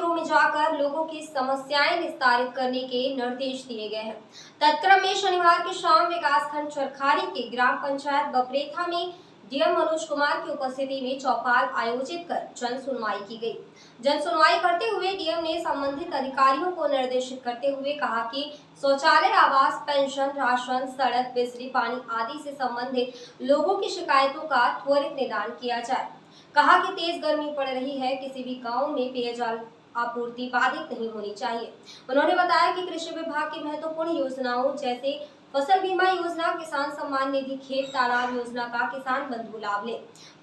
क्षेत्रों में जाकर लोगों की समस्याएं निस्तारित करने के निर्देश दिए गए हैं। तत्क्रम में शनिवार की शाम विकासखंड चरखारी के ग्राम पंचायत बपरेथा में डीएम मनोज कुमार की उपस्थिति में चौपाल आयोजित कर जन सुनवाई की गई। जन सुनवाई करते हुए डीएम ने संबंधित अधिकारियों को निर्देशित करते हुए कहा कि शौचालय, आवास, पेंशन, राशन, सड़क, बिजली, पानी आदि से संबंधित लोगों की शिकायतों का त्वरित निदान किया जाए। कहा कि तेज गर्मी पड़ रही है, किसी भी गांव में पेयजल आपूर्ति बाधित नहीं होनी चाहिए। उन्होंने बताया कि कृषि विभाग की महत्वपूर्ण योजनाओं जैसे फसल बीमा योजना, किसान सम्मान निधि, खेत तालाब योजना का किसान बंधु लाभ ले।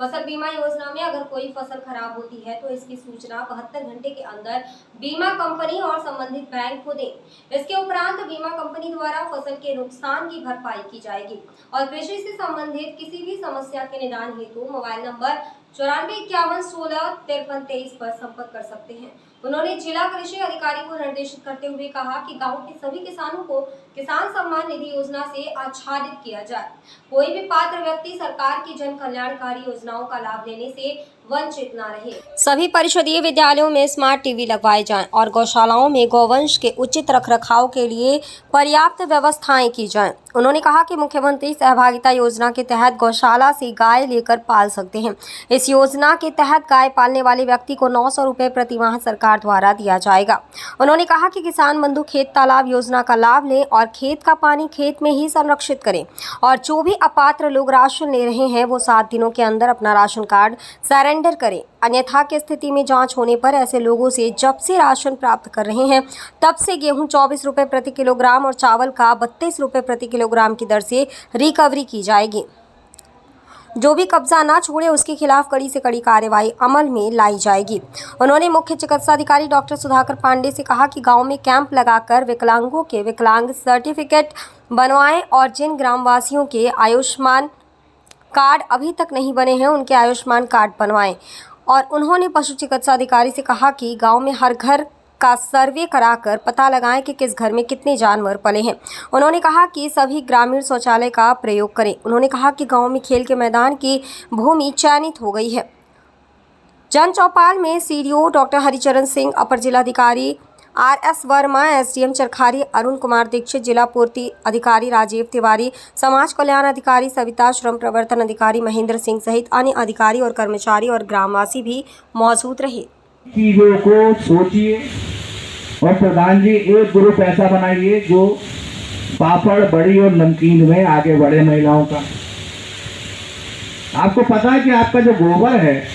फसल बीमा योजना में अगर कोई फसल खराब होती है तो इसकी सूचना 72 घंटे के अंदर बीमा कंपनी और संबंधित बैंक को दें। इसके उपरांत बीमा कंपनी द्वारा फसल के नुकसान की भरपाई की जाएगी और कृषि से संबंधित किसी भी समस्या के निदान हेतु मोबाइल नंबर 9451165323 पर संपर्क कर सकते हैं। उन्होंने जिला कृषि अधिकारी को निर्देशित करते हुए कहा कि गांव के सभी किसानों को किसान सम्मान निधि योजना से आच्छादित किया जाए। कोई भी पात्र व्यक्ति सरकार की जन कल्याणकारी योजनाओं का लाभ लेने से वंचित न रहे। सभी परिषदीय विद्यालयों में स्मार्ट टीवी लगवाए जाएं और गौशालाओं में गौवंश के उचित रखरखाव के लिए पर्याप्त व्यवस्थाएं की जाएं। उन्होंने कहा कि मुख्यमंत्री सहभागिता योजना के तहत गौशाला से गाय लेकर पाल सकते हैं। इस योजना के तहत गाय पालने वाले व्यक्ति को 900 रुपये प्रति माह सरकार द्वारा दिया जाएगा। उन्होंने कहा कि किसान बंधु खेत तालाब योजना का लाभ लें और खेत का पानी खेत में ही संरक्षित करें और जो भी अपात्र लोग राशन ले रहे हैं वो 7 दिनों के अंदर अपना राशन कार्ड सरेंडर करें। अन्यथा की स्थिति में जांच होने पर ऐसे लोगों से जब से राशन प्राप्त कर रहे हैं तब से गेहूं 24 रुपये प्रति किलोग्राम और चावल का 32 रुपये प्रति किलोग्राम की दर से रिकवरी की जाएगी। जो भी कब्जा ना छोड़े उसके खिलाफ कड़ी से कड़ी कार्रवाई अमल में लाई जाएगी। उन्होंने मुख्य चिकित्साधिकारी डॉक्टर सुधाकर पांडे से कहा कि गांव में कैंप लगाकर विकलांगों के विकलांग सर्टिफिकेट बनवाएं और जिन ग्रामवासियों के आयुष्मान कार्ड अभी तक नहीं बने हैं उनके आयुष्मान कार्ड बनवाएं। और उन्होंने पशु चिकित्सा अधिकारी से कहा कि गांव में हर घर का सर्वे कराकर पता लगाएं कि किस घर में कितने जानवर पले हैं। उन्होंने कहा कि सभी ग्रामीण शौचालय का प्रयोग करें। उन्होंने कहा कि गांव में खेल के मैदान की भूमि चयनित हो गई है। जन चौपाल में सीडीओ डॉक्टर हरिचरण सिंह, अपर जिलाधिकारी RS वर्मा, SDM चरखारी अरुण कुमार दीक्षित, जिला पूर्ति अधिकारी राजीव तिवारी, समाज कल्याण अधिकारी सविता, श्रम प्रवर्तन अधिकारी महेंद्र सिंह सहित अन्य अधिकारी और कर्मचारी और ग्रामवासी भी मौजूद रहे। चीजों को सोचिए और प्रधान जी एक ग्रुप ऐसा बनाइए जो पापड़, बड़ी और नमकीन में आगे बढ़े महिलाओं का। आपको पता है कि आपका जो गोबर है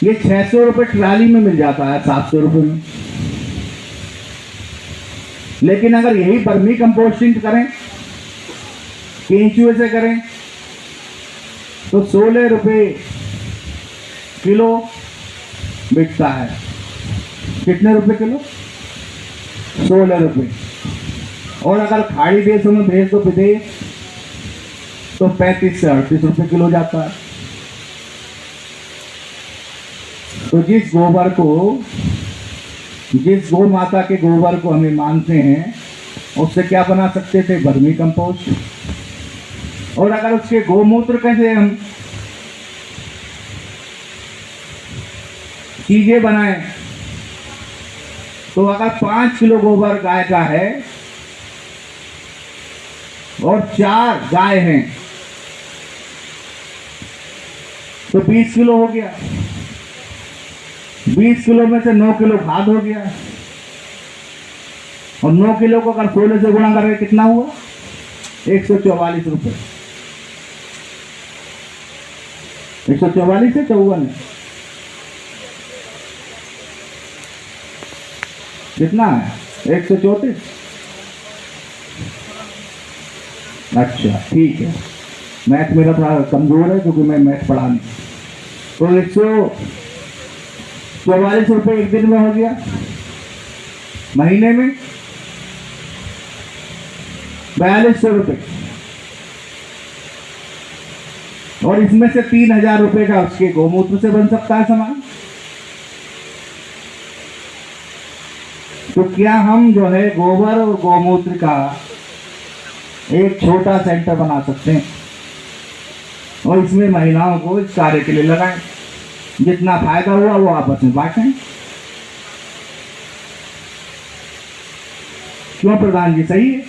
ये 600 रुपये ट्राली में मिल जाता है, 700 रुपये में। लेकिन अगर यही वर्मी कंपोस्टिंग करें, केंचुए से करें तो 16 रुपये किलो बिकता है। कितने रुपए किलो? 16 रुपये। और अगर खाड़ी देशों में भेज दो विदेश तो 35 से 38 रुपये किलो जाता है। तो जिस गौ माता के गोबर को हमें मानते हैं उससे क्या बना सकते थे? Vermi compost. और अगर उसके गौमूत्र कैसे हम चीजें बनाएं तो अगर 5 किलो गोबर गाय का है और 4 गाय हैं तो 20 किलो हो गया। 20 किलो में से 9 किलो खाद हो गया और 9 किलो को अगर 16 से गुणा करें कितना हुआ? 144 रुपये। 144 से 54 कितना है? 134। अच्छा ठीक है, मैथ मेरा थोड़ा कमजोर है क्योंकि मैं मैथ पढ़ा नहीं। तो 144 रुपये एक दिन में हो गया। महीने में 4200 रुपये। और इसमें से 3000 रुपये का उसके गौमूत्र से बन सकता है सामान। तो क्या हम जो है गोबर और गौमूत्र का एक छोटा सेंटर बना सकते हैं और इसमें महिलाओं को इस कार्य के लिए लगाएं। जितना फायदा हुआ वो आपस में बांटें। क्यों प्रधान जी, सही है।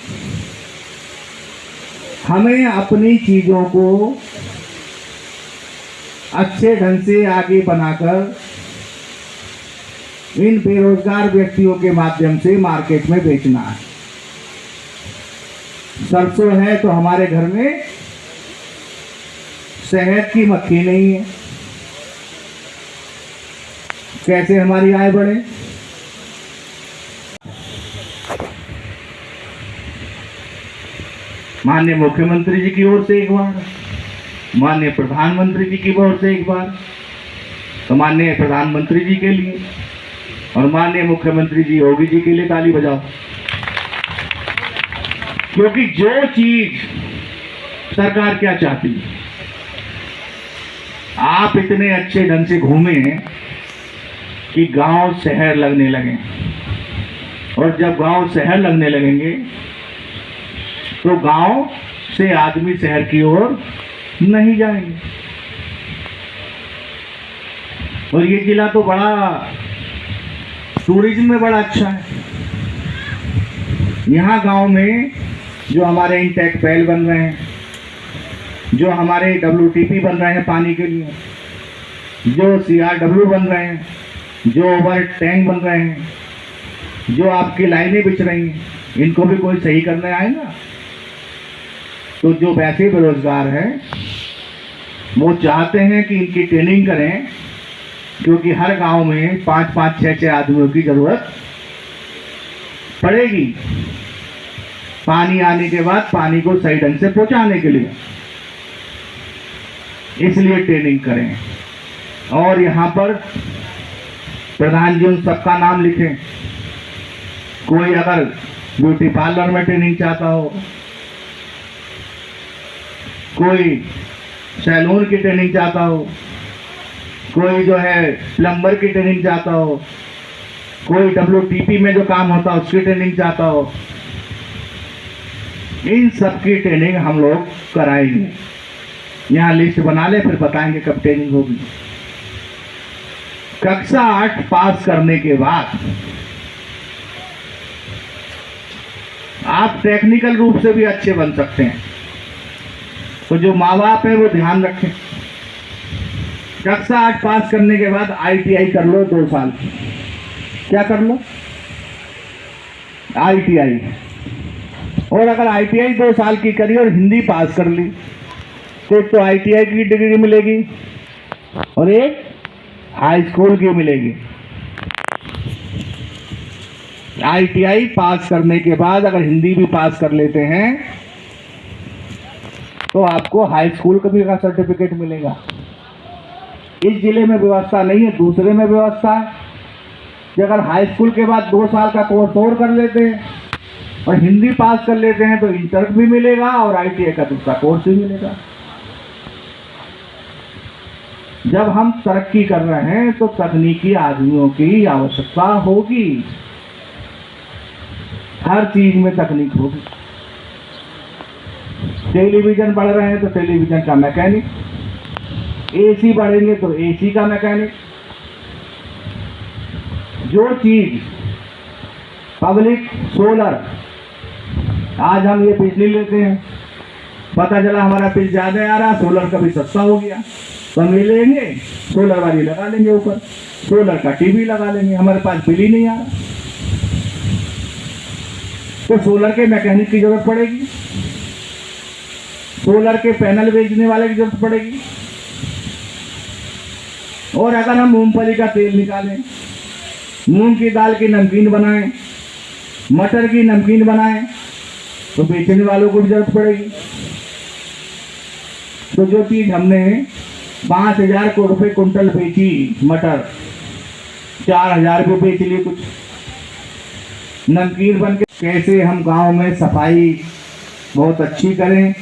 हमें अपनी चीजों को अच्छे ढंग से आगे बनाकर इन बेरोजगार व्यक्तियों के माध्यम से मार्केट में बेचना है। सरसों है तो हमारे घर में शहद की मक्खी नहीं है, कैसे हमारी आय बढ़े। माननीय मुख्यमंत्री जी की ओर से एक बार, माननीय प्रधानमंत्री जी की ओर से एक बार, तो माननीय प्रधानमंत्री जी के लिए और माननीय मुख्यमंत्री जी योगी जी के लिए ताली बजाओ। क्योंकि जो चीज सरकार क्या चाहती है, आप इतने अच्छे ढंग से घूमे कि गांव शहर लगने लगे, और जब गांव शहर लगने लगेंगे तो गांव से आदमी शहर की ओर नहीं जाएंगे। और ये जिला तो बड़ा टूरिज्म में बड़ा अच्छा है। यहाँ गांव में जो हमारे इंटेक वेल बन रहे हैं, जो हमारे WTP बन रहे हैं पानी के लिए, जो CRW बन रहे हैं, जो ओवर टैंक बन रहे हैं, जो आपकी लाइनें बिछ रही हैं, इनको भी कोई सही करने आएगा। तो जो वैसे बेरोजगार हैं वो चाहते हैं कि इनकी ट्रेनिंग करें, क्योंकि हर गांव में 5-5, 6-6 आदमियों की जरूरत पड़ेगी पानी आने के बाद पानी को सही ढंग से पहुंचाने के लिए। इसलिए ट्रेनिंग करें। और यहाँ पर प्रधान जी उन सबका नाम लिखें। कोई अगर ब्यूटी पार्लर में ट्रेनिंग चाहता हो, कोई सैलून की ट्रेनिंग चाहता हो, कोई जो है प्लम्बर की ट्रेनिंग चाहता हो, कोई WTP में जो काम होता है उसकी ट्रेनिंग चाहता हो, इन सब की ट्रेनिंग हम लोग कराएंगे। यहाँ लिस्ट बना ले, फिर बताएंगे कब ट्रेनिंग होगी। कक्षा 8 पास करने के बाद आप टेक्निकल रूप से भी अच्छे बन सकते हैं। तो जो माँ बाप है वो ध्यान रखें, कक्षा 8 पास करने के बाद ITI कर लो 2 साल। क्या कर लो? ITI। और अगर ITI 2 साल की करी और हिंदी पास कर ली तो एक तो ITI की डिग्री मिलेगी और एक हाई स्कूल की मिलेगी। ITI पास करने के बाद अगर हिंदी भी पास कर लेते हैं तो आपको हाई स्कूल का भी सर्टिफिकेट मिलेगा। इस जिले में व्यवस्था नहीं है, दूसरे में व्यवस्था है कि अगर हाई स्कूल के बाद 2 साल का कोर्स और कर लेते हैं और हिंदी पास कर लेते हैं तो इंटर भी मिलेगा और ITI का दूसरा कोर्स भी मिलेगा। जब हम तरक्की कर रहे हैं तो तकनीकी आदमियों की आवश्यकता होगी, हर चीज में तकनीक होगी। टेलीविजन बढ़ रहे हैं तो टेलीविजन का मैकेनिक, AC बढ़ेंगे तो AC का मैकेनिक। जो चीज पब्लिक सोलर, आज हम ये बिजली लेते हैं, पता चला हमारा बिल ज्यादा आ रहा, सोलर का भी सस्ता हो गया तो हम ये लेंगे, सोलर वाली लगा लेंगे, ऊपर सोलर का टीवी लगा लेंगे, हमारे पास बिल ही नहीं आ रहा। तो सोलर के मैकेनिक की जरूरत पड़ेगी, सोलर के पैनल बेचने वाले की जरूरत पड़ेगी। और अगर हम मूंगफली का तेल निकालें, मूंग की दाल की नमकीन बनाएं, मटर की नमकीन बनाएं तो बेचने वालों को भी जरूरत पड़ेगी। तो जो चीज हमने 5,000 रुपये कुंटल बेची, मटर 4,000 रुपये बेच लिए, कुछ नमकीन बन के। कैसे हम गांव में सफाई बहुत अच्छी करें,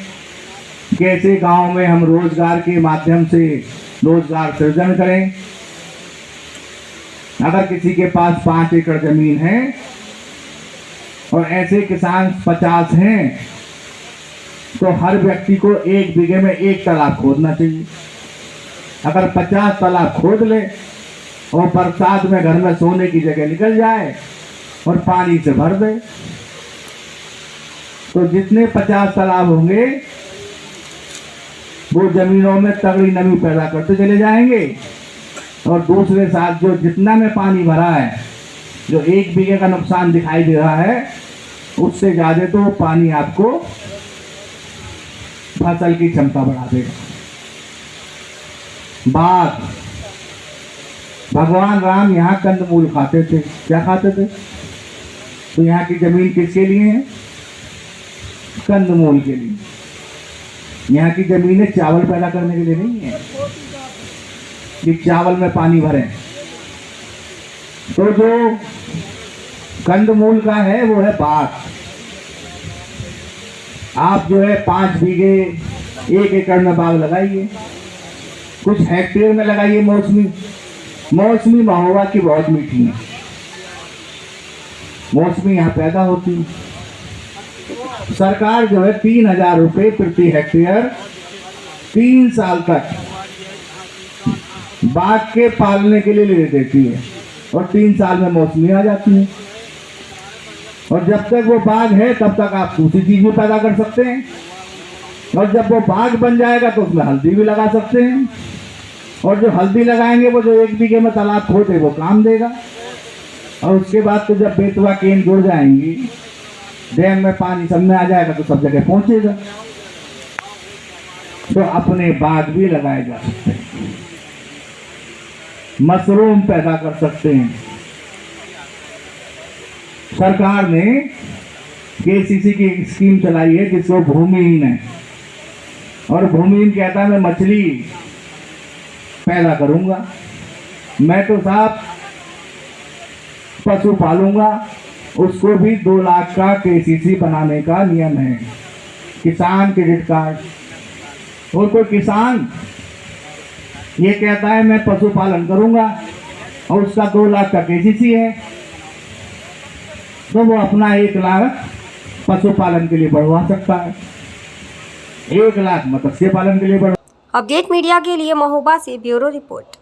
कैसे गांव में हम रोजगार के माध्यम से रोजगार सृजन करें। अगर किसी के पास 5 एकड़ जमीन है और ऐसे किसान 50 हैं तो हर व्यक्ति को 1 बीघे में 1 तालाब खोदना चाहिए। अगर 50 तालाब खोद ले और बरसात में घर में सोने की जगह निकल जाए और पानी से भर दे, तो जितने 50 तालाब होंगे वो जमीनों में तगड़ी नमी पैदा करते चले जाएंगे। और दूसरे साल जो जितना में पानी भरा है, जो 1 बीघे का नुकसान दिखाई दे रहा है, उससे ज़्यादा तो पानी आपको फसल की क्षमता बढ़ा देगा। बाघ, भगवान राम यहाँ कंदमूल खाते थे। क्या खाते थे? तो यहाँ की जमीन किसके लिए है? कंदमूल के लिए। यहाँ की जमीनें चावल पैदा करने के लिए नहीं है कि चावल में पानी भरें। तो जो कंदमूल का है वो है बाघ। आप जो है 5 बीघे 1 एकड़ में बाग लगाइए, कुछ हेक्टेयर में लगाइए मौसमी। मौसमी महोबा की बहुत मीठी है, मौसमी यहाँ पैदा होती है। सरकार जो है 3000 रुपये प्रति हेक्टेयर 3 साल तक बाघ के पालने के लिए ले देती है और 3 साल में मौसमी आ जाती है। और जब तक वो बाघ है तब तक आप दूसरी चीज भी पैदा कर सकते हैं, और जब वो बाघ बन जाएगा तो उसमें हल्दी भी लगा सकते हैं। और जो हल्दी लगाएंगे वो जो 1 बीघे में तालाब खोदे वो काम देगा। और उसके बाद तो जब बेतवा केन जुड़ जाएंगी, डैम में पानी सब में आ जाएगा तो सब जगह पहुंचेगा। तो अपने बाग भी लगाए जा सकते हैं, मशरूम पैदा कर सकते हैं। सरकार ने केसीसी की स्कीम चलाई है जिसको भूमिहीन है, और भूमिहीन कहता है मैं मछली पैदा करूंगा, मैं तो साहब पशु पालूंगा, उसको भी 2 लाख का केसीसी बनाने का नियम है, किसान क्रेडिट कार्ड। और कोई किसान ये कहता है मैं पशुपालन करूंगा और उसका 2 लाख का केसीसी है, तो वो अपना 1 लाख पशुपालन के लिए बढ़वा सकता है, 1 लाख मत्स्य पालन के लिए बढ़वा। अपडेट मीडिया के लिए महोबा से ब्यूरो रिपोर्ट।